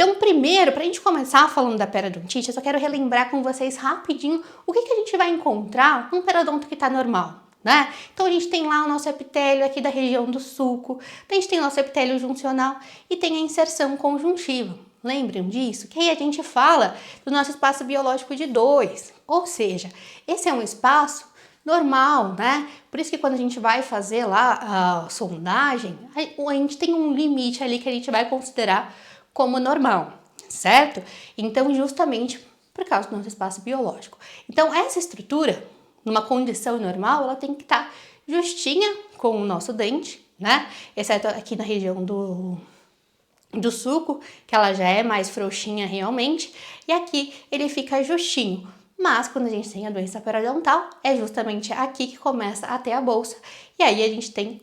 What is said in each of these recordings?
Então, primeiro, para a gente começar falando da periodontite, eu só quero relembrar com vocês rapidinho o que a gente vai encontrar num periodonto que está normal, né? Então, a gente tem lá o nosso epitélio aqui da região do sulco, a gente tem o nosso epitélio juncional e tem a inserção conjuntiva. Lembram disso? Que aí a gente fala do nosso espaço biológico de 2, ou seja, esse é um espaço normal, né? Por isso que quando a gente vai fazer lá a sondagem, a gente tem um limite ali que a gente vai considerar como normal, certo? Então, justamente por causa do nosso espaço biológico. Então, essa estrutura, numa condição normal, ela tem que estar justinha com o nosso dente, né? Exceto aqui na região do sulco, que ela já é mais frouxinha realmente, e aqui ele fica justinho. Mas quando a gente tem a doença periodontal, é justamente aqui que começa a ter a bolsa, e aí a gente tem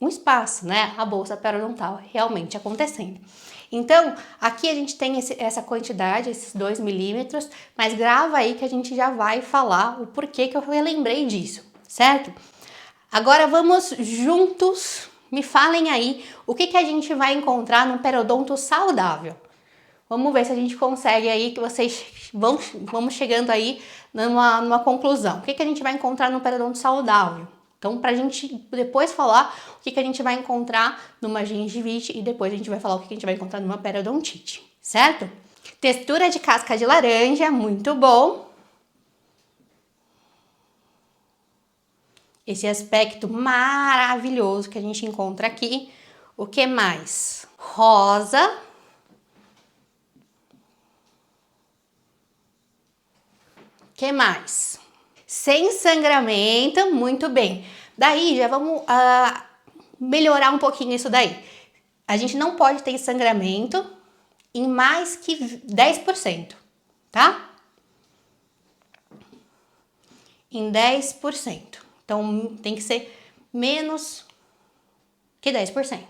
um espaço, né? A bolsa periodontal realmente acontecendo. Então, aqui a gente tem essa quantidade, esses 2 milímetros, mas grava aí que a gente já vai falar o porquê que eu relembrei disso, certo? Agora vamos juntos, me falem aí o que a gente vai encontrar num periodonto saudável. Vamos ver se a gente consegue aí, que vocês vamos chegando aí numa conclusão. O que a gente vai encontrar no periodonto saudável? Então, pra gente depois falar o que a gente vai encontrar numa gengivite e depois a gente vai falar o que a gente vai encontrar numa periodontite, certo? Textura de casca de laranja, muito bom. Esse aspecto maravilhoso que a gente encontra aqui. O que mais? Rosa. Que mais? Sem sangramento, muito bem. Daí já vamos melhorar um pouquinho isso daí. A gente não pode ter sangramento em mais que 10%, tá? Em 10%. Então tem que ser menos que 10%.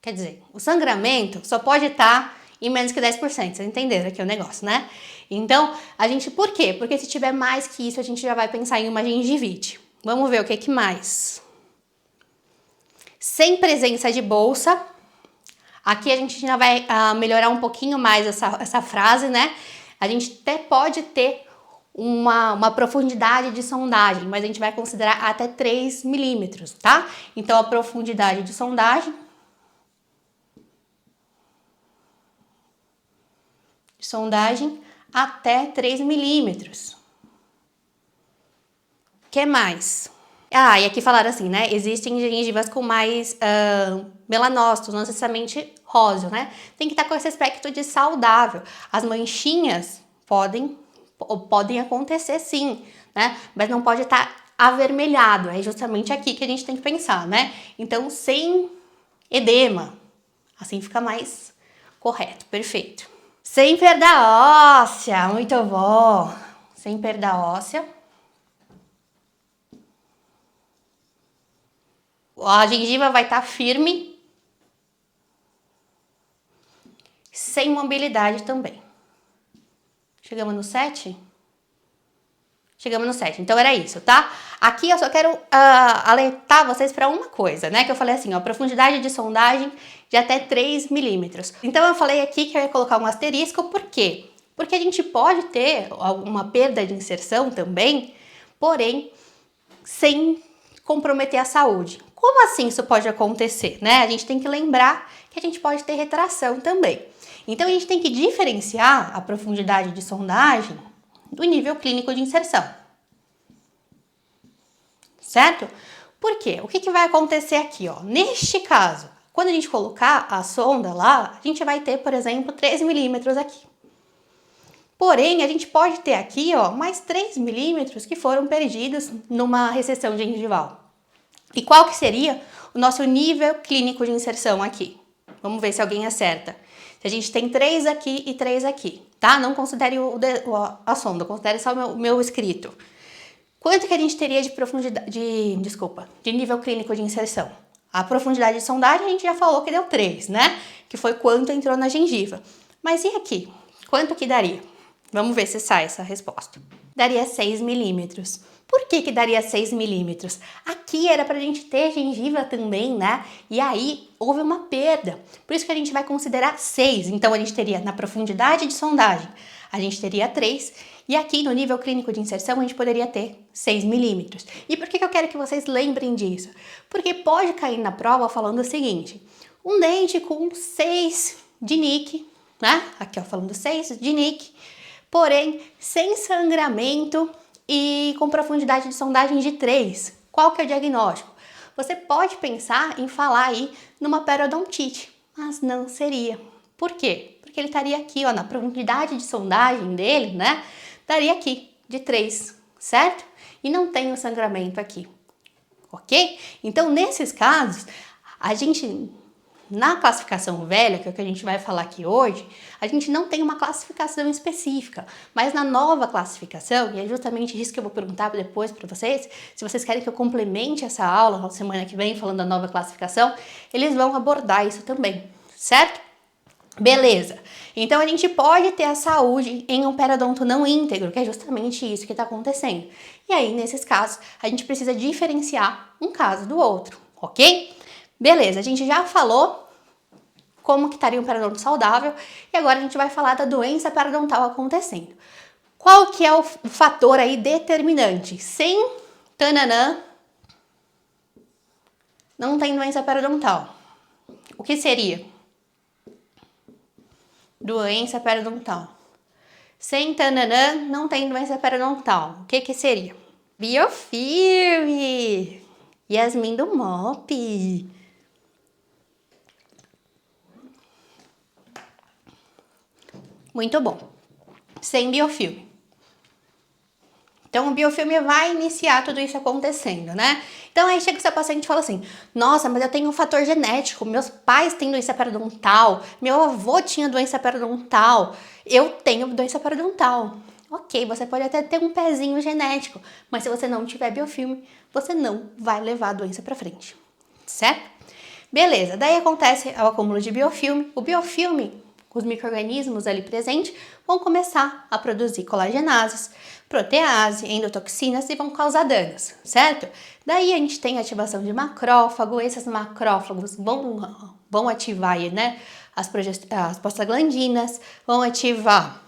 Quer dizer, o sangramento só pode estar em menos que 10%. Vocês entenderam aqui o negócio, né? Então, por quê? Porque se tiver mais que isso, a gente já vai pensar em uma gengivite. Vamos ver o que mais. Sem presença de bolsa. Aqui a gente já vai melhorar um pouquinho mais essa frase, né? A gente até pode ter uma profundidade de sondagem, mas a gente vai considerar até 3 milímetros, tá? Então, a profundidade de sondagem até 3 milímetros. O que mais? E aqui falaram assim, né? Existem gengivas com mais melanócitos, não necessariamente róseo, né? Tem que estar com esse aspecto de saudável. As manchinhas podem acontecer sim, né? Mas não pode estar avermelhado. É justamente aqui que a gente tem que pensar, né? Então, sem edema. Assim fica mais correto, perfeito. Sem perda óssea, muito bom. Sem perda óssea. A gengiva vai estar firme. Sem mobilidade também. Chegamos no 7? Chegamos no 7, então era isso, tá? Aqui eu só quero alertar vocês para uma coisa, né? Que eu falei assim, ó, profundidade de sondagem de até 3 milímetros. Então eu falei aqui que eu ia colocar um asterisco, por quê? Porque a gente pode ter alguma perda de inserção também, porém, sem comprometer a saúde. Como assim isso pode acontecer, né? A gente tem que lembrar que a gente pode ter retração também. Então a gente tem que diferenciar a profundidade de sondagem do nível clínico de inserção, certo? Por quê? O que vai acontecer aqui, ó? Neste caso, quando a gente colocar a sonda lá, a gente vai ter, por exemplo, 3 milímetros aqui. Porém, a gente pode ter aqui, ó, mais 3 milímetros que foram perdidos numa recessão gengival. E qual que seria o nosso nível clínico de inserção aqui? Vamos ver se alguém acerta. Se a gente tem 3 aqui e 3 aqui, tá? Não considere a sonda, considere só o meu escrito. Quanto que a gente teria de profundidade, de nível clínico de inserção? A profundidade de sondagem a gente já falou que deu 3, né? Que foi quanto entrou na gengiva. Mas e aqui? Quanto que daria? Vamos ver se sai essa resposta. Daria 6 milímetros. Por que que daria 6 milímetros? Aqui era pra gente ter gengiva também, né? E aí houve uma perda. Por isso que a gente vai considerar 6. Então a gente teria na profundidade de sondagem, a gente teria 3. E aqui no nível clínico de inserção a gente poderia ter 6 milímetros. E por que que eu quero que vocês lembrem disso? Porque pode cair na prova falando o seguinte: um dente com 6 de nick, né? Aqui ó, falando 6 de nick, porém sem sangramento e com profundidade de sondagem de 3. Qual que é o diagnóstico? Você pode pensar em falar aí numa periodontite, mas não seria. Por quê? Porque ele estaria aqui, ó, na profundidade de sondagem dele, né? Estaria aqui, de 3, certo? E não tem o sangramento aqui, ok? Então, nesses casos, a gente, na classificação velha, que é o que a gente vai falar aqui hoje, a gente não tem uma classificação específica, mas na nova classificação, e é justamente isso que eu vou perguntar depois para vocês, se vocês querem que eu complemente essa aula na semana que vem, falando da nova classificação, eles vão abordar isso também, certo? Beleza, então a gente pode ter a saúde em um periodonto não íntegro, que é justamente isso que está acontecendo. E aí, nesses casos, a gente precisa diferenciar um caso do outro, ok? Beleza, a gente já falou como que estaria um periodonto saudável e agora a gente vai falar da doença periodontal acontecendo. Qual que é o fator aí determinante? Sem tananã, não tem doença periodontal. O que seria? Doença periodontal. Sem tananã, não tem doença periodontal. O que que seria? Biofilme! Yasmin do MOP. Muito bom. Sem biofilme. Então, o biofilme vai iniciar tudo isso acontecendo, né? Então, aí chega o seu paciente e fala assim: nossa, mas eu tenho um fator genético, meus pais têm doença periodontal, meu avô tinha doença periodontal, eu tenho doença periodontal. Ok, você pode até ter um pezinho genético, mas se você não tiver biofilme, você não vai levar a doença para frente, certo? Beleza, daí acontece o acúmulo de biofilme. O biofilme, os micro-organismos ali presentes, vão começar a produzir colagenases, protease, endotoxinas e vão causar danos, certo? Daí a gente tem ativação de macrófago, esses macrófagos vão ativar aí, né, as prostaglandinas, vão ativar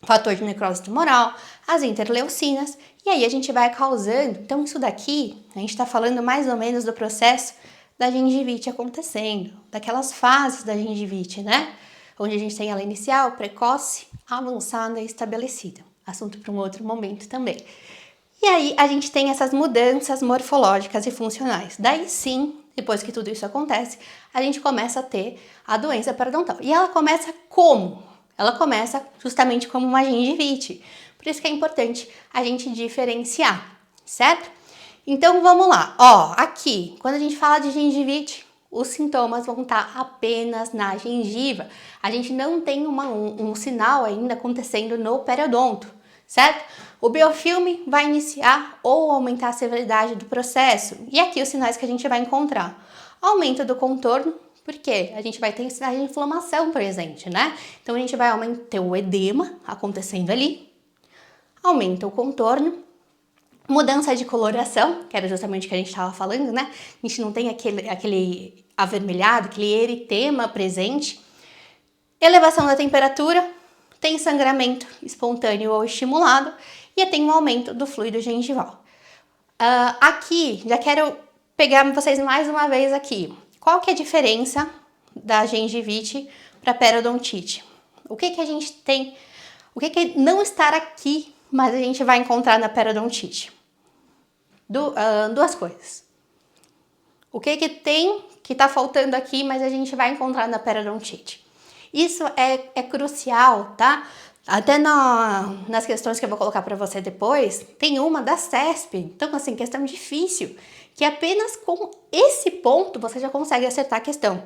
o fator de necrose tumoral, as interleucinas, e aí a gente vai causando. Então isso daqui, a gente está falando mais ou menos do processo da gengivite acontecendo, daquelas fases da gengivite, né? Onde a gente tem ela inicial, precoce, avançada e estabelecida. Assunto para um outro momento também. E aí a gente tem essas mudanças morfológicas e funcionais. Daí sim, depois que tudo isso acontece, a gente começa a ter a doença periodontal. E ela começa como? Ela começa justamente como uma gengivite. Por isso que é importante a gente diferenciar, certo? Então vamos lá. Ó, aqui, quando a gente fala de gengivite, os sintomas vão estar apenas na gengiva. A gente não tem um sinal ainda acontecendo no periodonto, certo? O biofilme vai iniciar ou aumentar a severidade do processo. E aqui os sinais que a gente vai encontrar: aumento do contorno, porque a gente vai ter sinais de inflamação presente, né? Então a gente vai aumentar o edema acontecendo ali, aumenta o contorno, mudança de coloração, que era justamente o que a gente estava falando, né? A gente não tem aquele avermelhado, aquele eritema presente. Elevação da temperatura, tem sangramento espontâneo ou estimulado e tem um aumento do fluido gengival. Aqui, já quero pegar vocês mais uma vez aqui. Qual que é a diferença da gengivite para periodontite? O que que a gente tem? O que que não estar aqui, mas a gente vai encontrar na periodontite? Duas coisas. O que que tem que tá faltando aqui, mas a gente vai encontrar na periodontite? Isso é crucial, tá? Até nas questões que eu vou colocar para você depois, tem uma da CESP. Então, assim, questão difícil, que apenas com esse ponto você já consegue acertar a questão.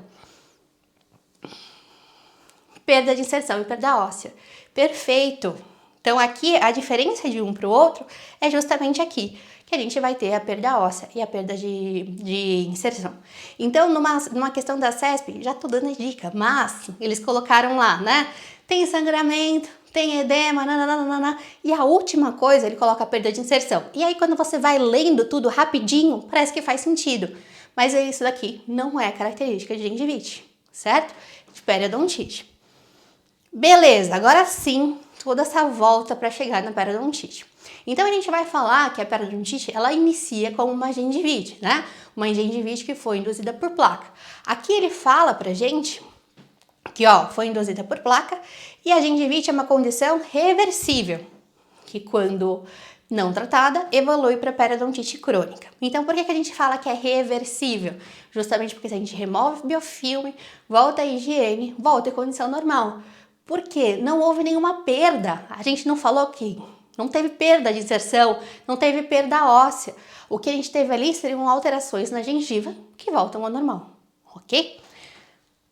Perda de inserção e perda óssea. Perfeito! Então, aqui, a diferença de um para o outro é justamente aqui, que a gente vai ter a perda óssea e a perda de inserção. Então, numa questão da CESP, já tô dando a dica, mas eles colocaram lá, né? Tem sangramento, tem edema, nananana, e a última coisa, ele coloca a perda de inserção. E aí, quando você vai lendo tudo rapidinho, parece que faz sentido. Mas isso daqui não é característica de gengivite, certo? De periodontite. Beleza, agora sim, toda essa volta para chegar na periodontite. Então, a gente vai falar que a periodontite, ela inicia como uma gengivite, né? Uma gengivite que foi induzida por placa. Aqui ele fala pra gente que, ó, foi induzida por placa e a gengivite é uma condição reversível, que quando não tratada, evolui para periodontite crônica. Então, por que a gente fala que é reversível? Justamente porque se a gente remove biofilme, volta a higiene, volta à condição normal. Porque não houve nenhuma perda. A gente não falou que não teve perda de inserção, não teve perda óssea. O que a gente teve ali seriam alterações na gengiva que voltam ao normal, ok?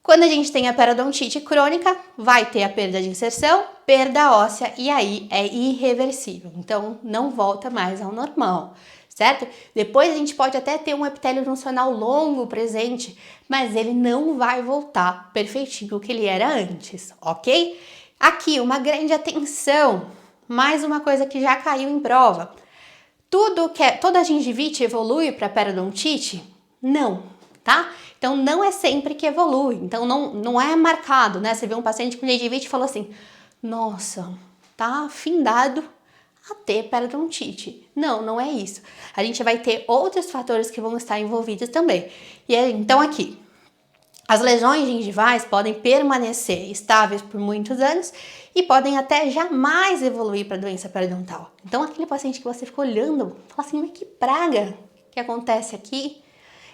Quando a gente tem a periodontite crônica, vai ter a perda de inserção, perda óssea e aí é irreversível. Então, não volta mais ao normal, certo? Depois a gente pode até ter um epitélio juncional longo presente, mas ele não vai voltar perfeitinho o que ele era antes, ok? Aqui, uma grande atenção, mais uma coisa que já caiu em prova. Toda a gengivite evolui para periodontite? Não, tá? Então, não é sempre que evolui. Então, não é marcado, né? Você vê um paciente com gengivite e fala assim, nossa, tá afindado a ter periodontite. Não, não é isso. A gente vai ter outros fatores que vão estar envolvidos também. Então, aqui, as lesões gengivais podem permanecer estáveis por muitos anos e podem até jamais evoluir para doença periodontal. Então, aquele paciente que você fica olhando, fala assim, mas que praga que acontece aqui?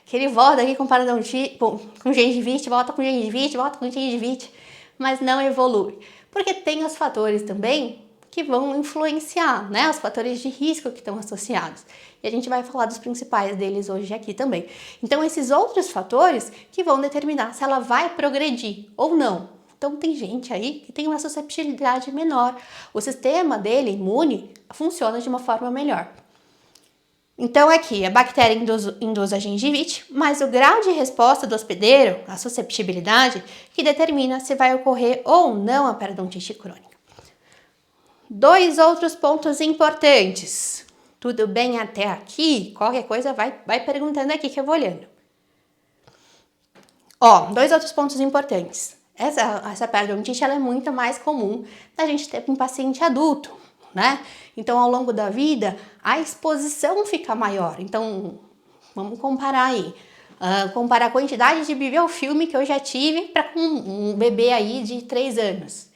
Que ele volta aqui com periodontite, com gengivite, volta com gengivite, volta com gengivite, mas não evolui. Porque tem os fatores também que vão influenciar, né? Os fatores de risco que estão associados. E a gente vai falar dos principais deles hoje aqui também. Então, esses outros fatores que vão determinar se ela vai progredir ou não. Então, tem gente aí que tem uma susceptibilidade menor. O sistema dele, imune, funciona de uma forma melhor. Então, aqui, a bactéria induz a gengivite, mas o grau de resposta do hospedeiro, a susceptibilidade, que determina se vai ocorrer ou não a periodontite crônica. Dois outros pontos importantes. Tudo bem até aqui? Qualquer coisa vai perguntando aqui que eu vou olhando. Ó, dois outros pontos importantes. Essa periodontite ela é muito mais comum da gente ter em paciente adulto, né? Então, ao longo da vida, a exposição fica maior. Então, vamos comparar aí. Comparar a quantidade de biofilme que eu já tive para um bebê aí de 3 anos.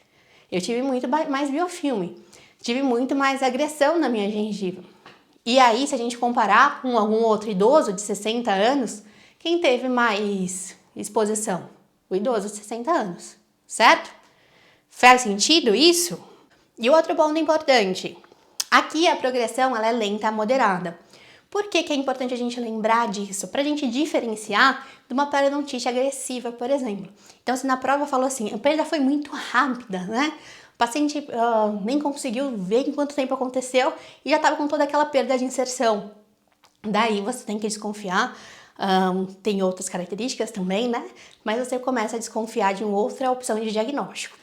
Eu tive muito mais biofilme. Tive muito mais agressão na minha gengiva. E aí, se a gente comparar com algum outro idoso de 60 anos, quem teve mais exposição? O idoso de 60 anos, certo? Faz sentido isso? E outro ponto importante, aqui a progressão ela é lenta a moderada. Por que é importante a gente lembrar disso? Para a gente diferenciar de uma periodontite agressiva, por exemplo. Então, se na prova falou assim, a perda foi muito rápida, né? O paciente nem conseguiu ver em quanto tempo aconteceu e já estava com toda aquela perda de inserção. Daí você tem que desconfiar. Tem outras características também, né? Mas você começa a desconfiar de uma outra opção de diagnóstico.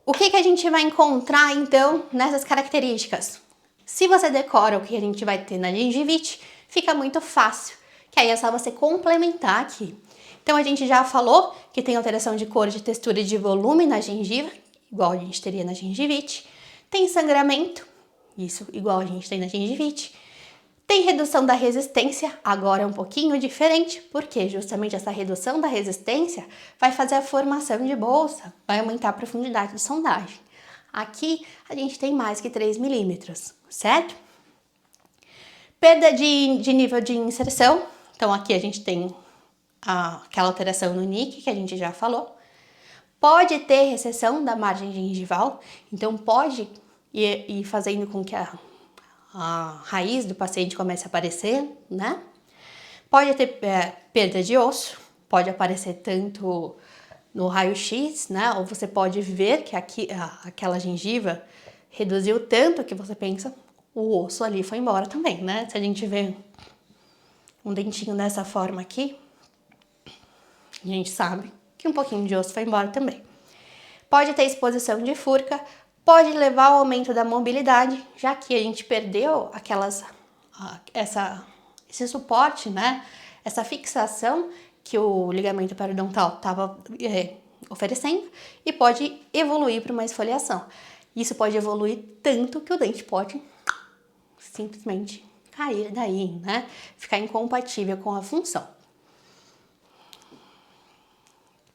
O que a gente vai encontrar, então, nessas características? Se você decora o que a gente vai ter na gengivite, fica muito fácil, que aí é só você complementar aqui. Então, a gente já falou que tem alteração de cor, de textura e de volume na gengiva, igual a gente teria na gengivite. Tem sangramento, isso igual a gente tem na gengivite. Tem redução da resistência, agora é um pouquinho diferente, porque justamente essa redução da resistência vai fazer a formação de bolsa, vai aumentar a profundidade de sondagem. Aqui a gente tem mais que 3 milímetros, certo? Perda de nível de inserção, então aqui a gente tem aquela alteração no NIC que a gente já falou. Pode ter recessão da margem gengival, então pode ir fazendo com que a raiz do paciente comece a aparecer, né? Pode ter perda de osso, pode aparecer tanto no raio-x, né? Ou você pode ver que aquela gengiva reduziu tanto que você pensa o osso ali foi embora também, né? Se a gente vê um dentinho dessa forma aqui, a gente sabe que um pouquinho de osso foi embora também. Pode ter exposição de furca, pode levar ao aumento da mobilidade, já que a gente perdeu esse suporte, né? Essa fixação que o ligamento periodontal estava oferecendo, e pode evoluir para uma esfoliação. Isso pode evoluir tanto que o dente pode simplesmente cair daí, né? Ficar incompatível com a função.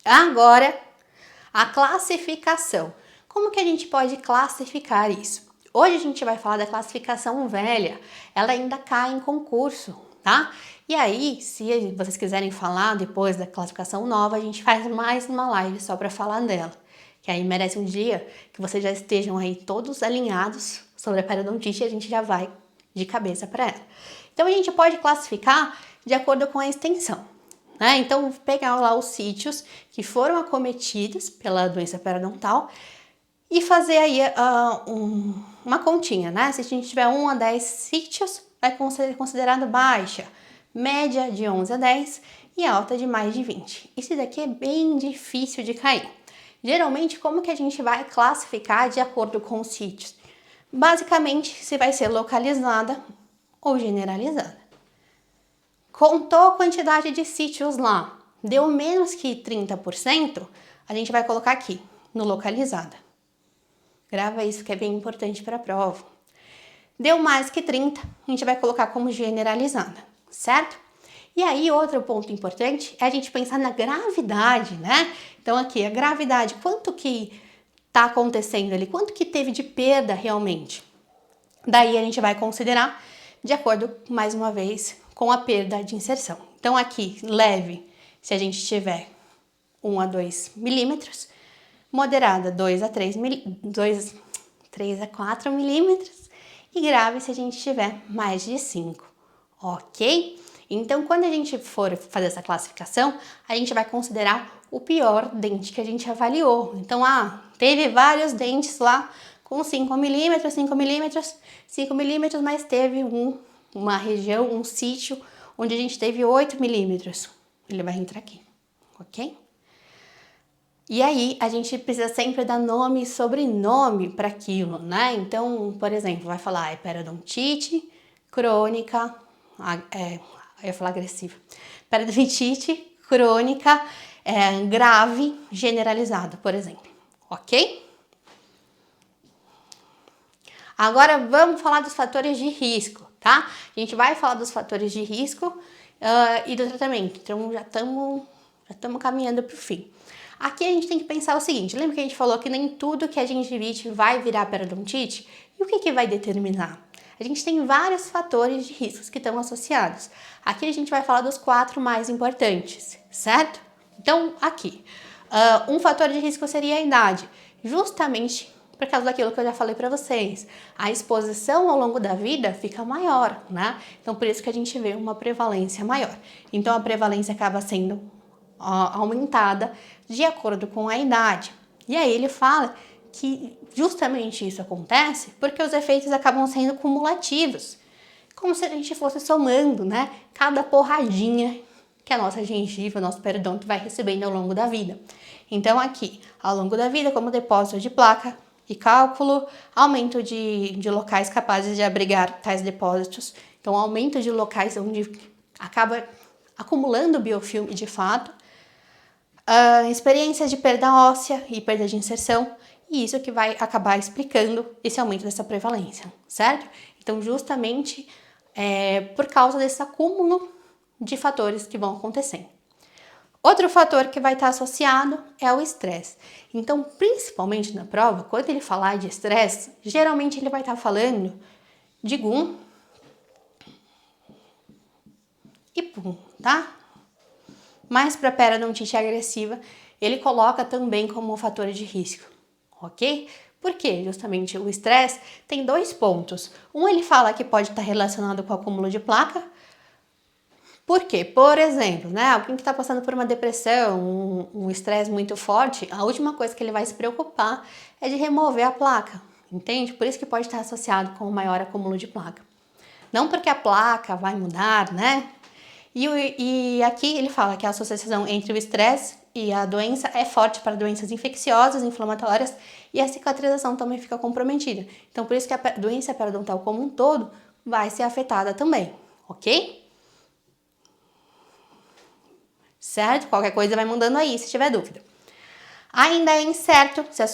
Agora, a classificação. Como que a gente pode classificar isso? Hoje a gente vai falar da classificação velha. Ela ainda cai em concurso, tá? E aí, se vocês quiserem falar depois da classificação nova, a gente faz mais uma live só para falar dela. Que aí merece um dia que vocês já estejam aí todos alinhados sobre a periodontite e a gente já vai de cabeça para ela. Então a gente pode classificar de acordo com a extensão, né? Então pegar lá os sítios que foram acometidos pela doença periodontal e fazer aí uma continha, né? Se a gente tiver 1 a 10 sítios, vai ser considerado baixa, média de 11 a 10 e alta de mais de 20. Isso daqui é bem difícil de cair. Geralmente, como que a gente vai classificar de acordo com os sítios? Basicamente, se vai ser localizada ou generalizada. Contou a quantidade de sítios lá, deu menos que 30%, a gente vai colocar aqui, no localizada. Grava isso que é bem importante para a prova. Deu mais que 30, a gente vai colocar como generalizada, certo? E aí, outro ponto importante é a gente pensar na gravidade, né? Então aqui, a gravidade, quanto que tá acontecendo ali, quanto que teve de perda realmente? Daí a gente vai considerar de acordo, mais uma vez, com a perda de inserção. Então aqui, leve, se a gente tiver 1 a 2 milímetros, moderada 3 a 4 milímetros e grave se a gente tiver mais de 5, ok? Então, quando a gente for fazer essa classificação, a gente vai considerar o pior dente que a gente avaliou. Então, teve vários dentes lá com 5 milímetros, 5 milímetros, 5 milímetros, mas teve uma região, um sítio, onde a gente teve 8 milímetros. Ele vai entrar aqui, ok? E aí, a gente precisa sempre dar nome e sobrenome para aquilo, né? Então, por exemplo, vai falar periodontite crônica, eu ia falar agressiva, periodontite crônica grave generalizada, por exemplo, ok? Agora vamos falar dos fatores de risco, tá? A gente vai falar dos fatores de risco e do tratamento, então já estamos caminhando para o fim. Aqui a gente tem que pensar o seguinte, lembra que a gente falou que nem tudo que é gengivite vai virar periodontite? E o que vai determinar? A gente tem vários fatores de riscos que estão associados. Aqui a gente vai falar dos 4 mais importantes, certo? Então, aqui, um fator de risco seria a idade, justamente por causa daquilo que eu já falei para vocês. A exposição ao longo da vida fica maior, né? Então, por isso que a gente vê uma prevalência maior. Então, a prevalência acaba sendo aumentada de acordo com a idade. E aí ele fala que justamente isso acontece porque os efeitos acabam sendo cumulativos, como se a gente fosse somando, né? Cada porradinha que a nossa gengiva, o nosso periodonto vai recebendo ao longo da vida. Então aqui, ao longo da vida, como depósito de placa e cálculo, aumento de locais capazes de abrigar tais depósitos, então aumento de locais onde acaba acumulando biofilme de fato, experiências de perda óssea e perda de inserção, e isso que vai acabar explicando esse aumento dessa prevalência, certo? Então, justamente por causa desse acúmulo de fatores que vão acontecendo. Outro fator que vai estar associado é o estresse. Então, principalmente na prova, quando ele falar de estresse, geralmente ele vai estar falando de gum e pum, tá? Mas para periodontite agressiva, ele coloca também como um fator de risco, ok? Porque justamente o estresse tem 2 pontos. Um, ele fala que pode estar relacionado com o acúmulo de placa. Por quê? Por exemplo, né, alguém que está passando por uma depressão, um estresse muito forte, a última coisa que ele vai se preocupar é de remover a placa. entende? Por isso que pode estar associado com o maior acúmulo de placa. Não porque a placa vai mudar, né? E aqui ele fala que a associação entre o estresse e a doença é forte para doenças infecciosas, inflamatórias, e a cicatrização também fica comprometida. Então, por isso que a doença periodontal como um todo vai ser afetada também, ok? Certo? Qualquer coisa vai mudando aí, se tiver dúvida. Ainda é incerto se a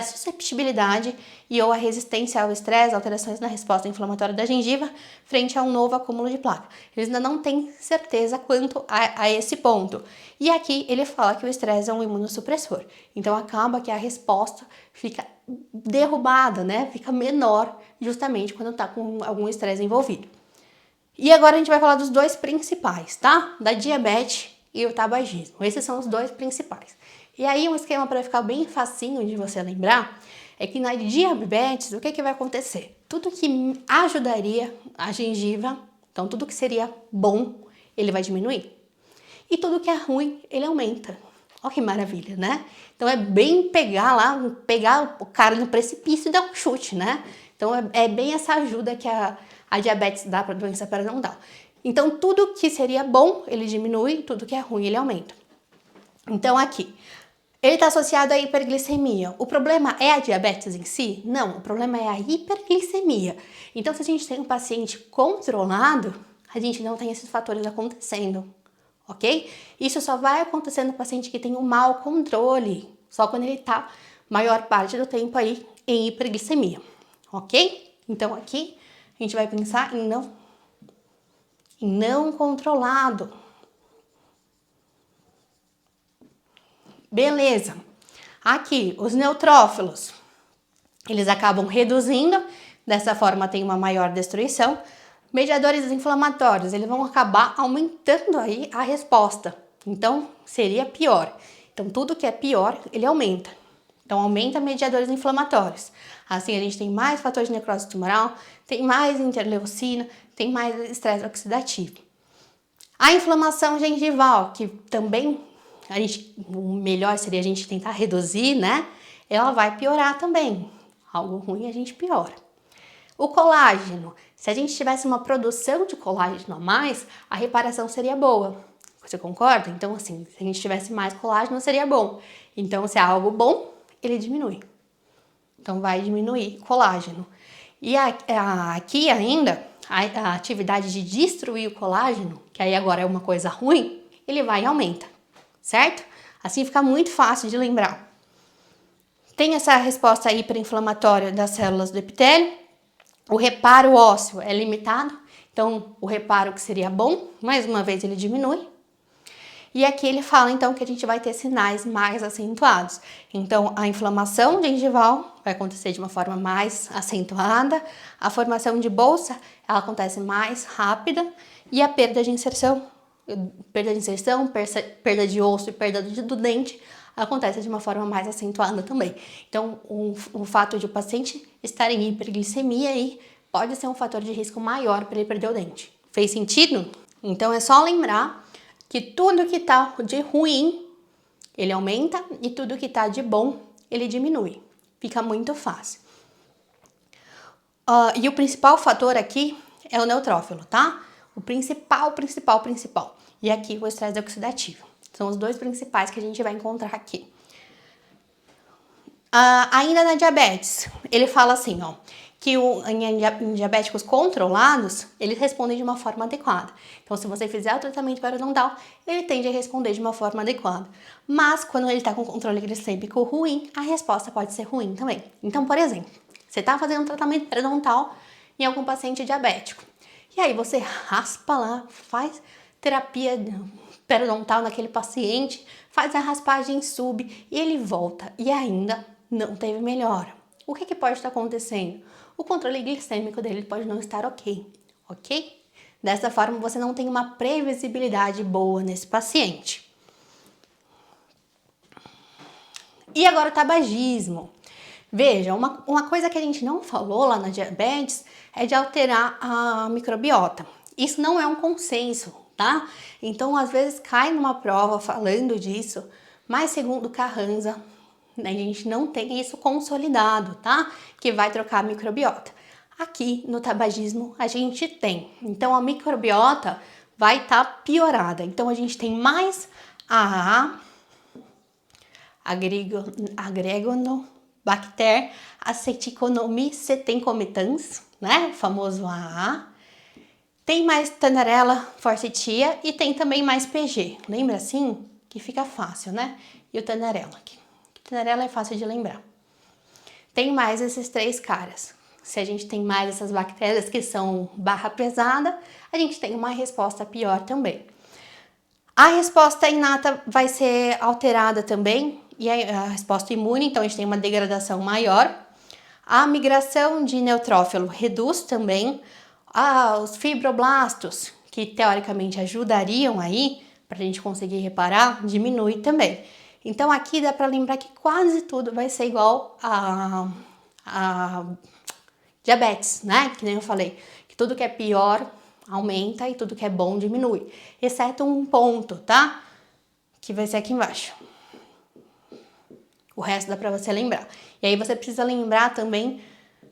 susceptibilidade e ou a resistência ao estresse, alterações na resposta inflamatória da gengiva frente a um novo acúmulo de placa. Eles ainda não têm certeza quanto a esse ponto. E aqui ele fala que o estresse é um imunossupressor. Então acaba que a resposta fica derrubada, né? Fica menor justamente quando está com algum estresse envolvido. E agora a gente vai falar dos dois principais, tá? Da diabetes e o tabagismo. Esses são os dois principais. E aí um esquema para ficar bem facinho de você lembrar é que na diabetes, o que vai acontecer? Tudo que ajudaria a gengiva, então tudo que seria bom, ele vai diminuir. E tudo que é ruim, ele aumenta. Olha que maravilha, né? Então é bem pegar o cara no precipício e dar um chute, né? Então é bem essa ajuda que a diabetes dá para a doença periodontal. Então tudo que seria bom, ele diminui, tudo que é ruim, ele aumenta. Então aqui, ele está associado à hiperglicemia. O problema é a diabetes em si? Não, o problema é a hiperglicemia. Então se a gente tem um paciente controlado, a gente não tem esses fatores acontecendo, ok? Isso só vai acontecer no paciente que tem um mau controle, só quando ele está maior parte do tempo aí em hiperglicemia, ok? Então aqui a gente vai pensar em não controlado. Beleza. Aqui, os neutrófilos, eles acabam reduzindo, dessa forma tem uma maior destruição. Mediadores inflamatórios, eles vão acabar aumentando aí a resposta. Então, seria pior. Então, tudo que é pior, ele aumenta. Então, aumenta mediadores inflamatórios. Assim, a gente tem mais fatores de necrose tumoral, tem mais interleucina, tem mais estresse oxidativo. A inflamação gengival, que também o melhor seria a gente tentar reduzir, né? Ela vai piorar também. Algo ruim a gente piora. O colágeno, se a gente tivesse uma produção de colágeno a mais, a reparação seria boa. Você concorda? Então, assim, se a gente tivesse mais colágeno, seria bom. Então, se é algo bom, ele diminui. Então, vai diminuir colágeno. E aqui ainda, a atividade de destruir o colágeno, que aí agora é uma coisa ruim, ele vai e aumenta, certo? Assim fica muito fácil de lembrar. Tem essa resposta hiperinflamatória das células do epitélio. O reparo ósseo é limitado, então o reparo que seria bom, mais uma vez ele diminui. E aqui ele fala então que a gente vai ter sinais mais acentuados. Então a inflamação gengival vai acontecer de uma forma mais acentuada, a formação de bolsa ela acontece mais rápida e a perda de inserção, perda de osso e perda do dente acontece de uma forma mais acentuada também. Então, o fato de o paciente estar em hiperglicemia aí pode ser um fator de risco maior para ele perder o dente. Fez sentido? Então, é só lembrar que tudo que tá de ruim, ele aumenta e tudo que tá de bom, ele diminui. Fica muito fácil. E o principal fator aqui é o neutrófilo, tá? O principal. E aqui o estresse oxidativo. São os dois principais que a gente vai encontrar aqui. Ainda na diabetes, ele fala assim, ó, que em diabéticos controlados, eles respondem de uma forma adequada. Então, se você fizer o tratamento periodontal, ele tende a responder de uma forma adequada. Mas, quando ele está com controle glicêmico ruim, a resposta pode ser ruim também. Então, por exemplo, você está fazendo um tratamento periodontal em algum paciente diabético. E aí você raspa lá, faz terapia periodontal naquele paciente, faz a raspagem sub e ele volta e ainda não teve melhora. O que pode estar acontecendo? O controle glicêmico dele pode não estar ok? Dessa forma você não tem uma previsibilidade boa nesse paciente. E agora o tabagismo. Veja, uma coisa que a gente não falou lá na diabetes é de alterar a microbiota. Isso não é um consenso, tá? Então, às vezes cai numa prova falando disso, mas segundo Carranza, né? A gente não tem isso consolidado, tá? Que vai trocar a microbiota. Aqui no tabagismo a gente tem. Então a microbiota vai estar piorada. Então a gente tem mais a Agrobacter acetonomycetencomitans, né? O famoso AA. Tem mais Tannarella forsythia e tem também mais PG. Lembra assim? Que fica fácil, né? E o Tannarella aqui. O Tannarella é fácil de lembrar. Tem mais esses três caras. Se a gente tem mais essas bactérias que são barra pesada, a gente tem uma resposta pior também. A resposta inata vai ser alterada também, e a resposta imune, então a gente tem uma degradação maior. A migração de neutrófilo reduz também. Os fibroblastos, que teoricamente ajudariam aí, para a gente conseguir reparar, diminui também. Então aqui dá para lembrar que quase tudo vai ser igual a diabetes, né? Que nem eu falei, que tudo que é pior aumenta e tudo que é bom diminui, exceto um ponto, tá? Que vai ser aqui embaixo. O resto dá para você lembrar. E aí você precisa lembrar também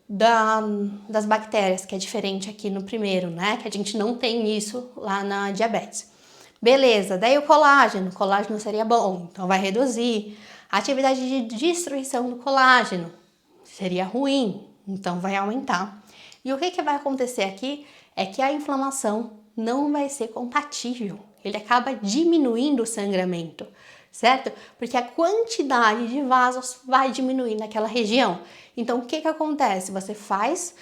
das bactérias, que é diferente aqui no primeiro, né? Que a gente não tem isso lá na diabetes. Beleza, daí o colágeno seria bom, então vai reduzir. A atividade de destruição do colágeno seria ruim, então vai aumentar. E o que vai acontecer aqui é que a inflamação não vai ser compatível, ele acaba diminuindo o sangramento, certo? Porque a quantidade de vasos vai diminuir naquela região. Então, o que acontece? Você faz,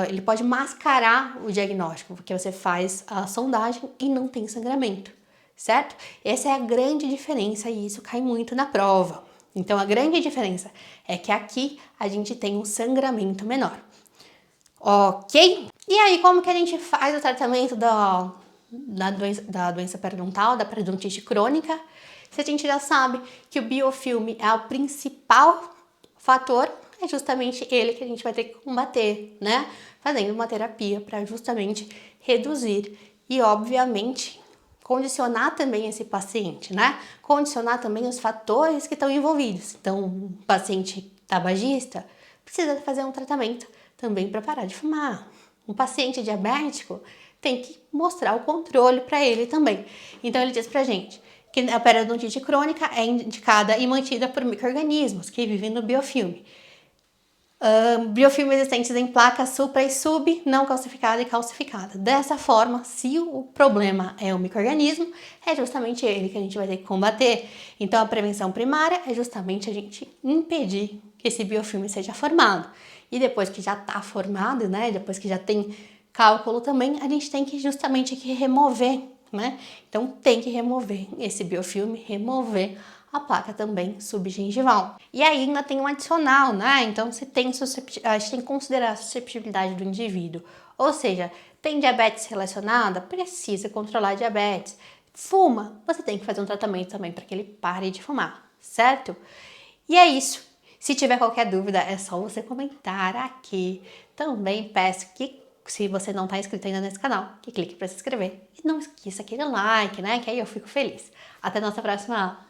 ele pode mascarar o diagnóstico, porque você faz a sondagem e não tem sangramento, certo? Essa é a grande diferença e isso cai muito na prova. Então, a grande diferença é que aqui a gente tem um sangramento menor. Ok? E aí, como que a gente faz o tratamento da doença periodontal, da periodontite crônica? Se a gente já sabe que o biofilme é o principal fator, é justamente ele que a gente vai ter que combater, né? Fazendo uma terapia para justamente reduzir e, obviamente, condicionar também esse paciente, né? Condicionar também os fatores que estão envolvidos. Então, um paciente tabagista precisa fazer um tratamento também para parar de fumar. Um paciente diabético tem que mostrar o controle para ele também. Então, ele diz pra gente que a periodontite crônica é indicada e mantida por micro-organismos que vivem no biofilme. Biofilmes existentes em placa supra e sub, não calcificada e calcificada. Dessa forma, se o problema é o micro-organismo, é justamente ele que a gente vai ter que combater. Então, a prevenção primária é justamente a gente impedir que esse biofilme seja formado. E depois que já está formado, né, depois que já tem cálculo também, a gente tem que justamente remover, né? Então, tem que remover esse biofilme, remover a placa também subgengival. E aí ainda tem um adicional, né? Então, a gente tem que considerar a susceptibilidade do indivíduo. Ou seja, tem diabetes relacionada? Precisa controlar a diabetes. Fuma? Você tem que fazer um tratamento também para que ele pare de fumar, certo? E é isso. Se tiver qualquer dúvida, é só você comentar aqui. Também peço que, se você não está inscrito ainda nesse canal, que clique para se inscrever. E não esqueça aquele like, né? Que aí eu fico feliz. Até a nossa próxima aula.